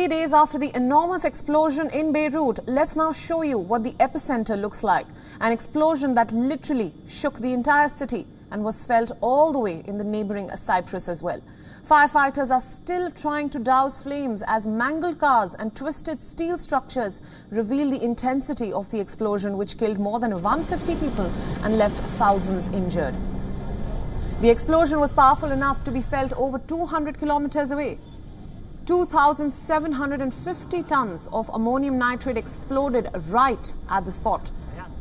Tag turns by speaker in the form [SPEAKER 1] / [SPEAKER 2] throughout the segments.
[SPEAKER 1] 3 days after the enormous explosion in Beirut, let's now show you what the epicenter looks like. An explosion that literally shook the entire city and was felt all the way in the neighboring Cyprus as well. Firefighters are still trying to douse flames as mangled cars and twisted steel structures reveal the intensity of the explosion, which killed more than 150 people and left thousands injured. The explosion was powerful enough to be felt over 200 kilometers away. 2,750 tons of ammonium nitrate exploded right at the spot.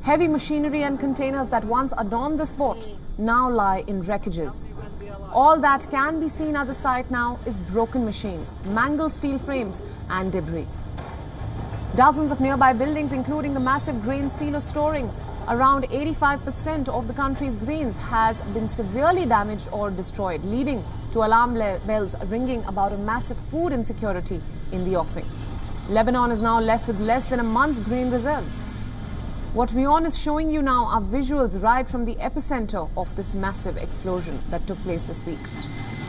[SPEAKER 1] Heavy machinery and containers that once adorned the spot now lie in wreckages. All that can be seen at the site now is broken machines, mangled steel frames and debris. Dozens of nearby buildings, including the massive grain silo storing around 85% of the country's grains, has been severely damaged or destroyed, leading to alarm bells ringing about a massive food insecurity in the offing. Lebanon is now left with less than a month's grain reserves. What WION is showing you now are visuals right from the epicenter of this massive explosion that took place this week.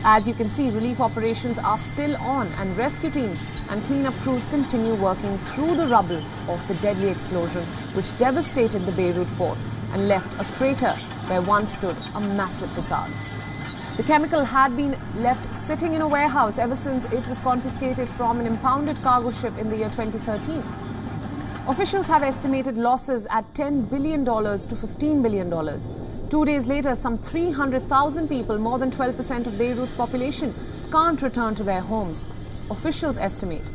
[SPEAKER 1] As you can see, relief operations are still on and rescue teams and cleanup crews continue working through the rubble of the deadly explosion which devastated the Beirut port and left a crater where once stood a massive facade. The chemical had been left sitting in a warehouse ever since it was confiscated from an impounded cargo ship in the year 2013. Officials have estimated losses at $10 billion to $15 billion. 2 days later, some 300,000 people, more than 12% of Beirut's population, can't return to their homes, officials estimate.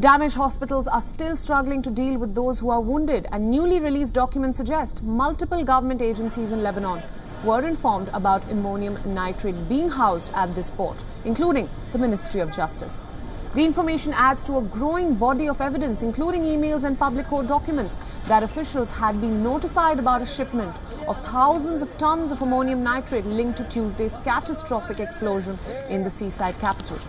[SPEAKER 1] Damaged hospitals are still struggling to deal with those who are wounded, and newly released documents suggest multiple government agencies in Lebanon were informed about ammonium nitrate being housed at this port, including the Ministry of Justice. The information adds to a growing body of evidence, including emails and public court documents, that officials had been notified about a shipment of thousands of tons of ammonium nitrate linked to Tuesday's catastrophic explosion in the seaside capital.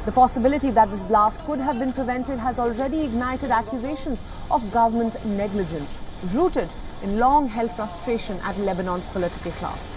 [SPEAKER 1] The possibility that this blast could have been prevented has already ignited accusations of government negligence, rooted in long-held frustration at Lebanon's political class.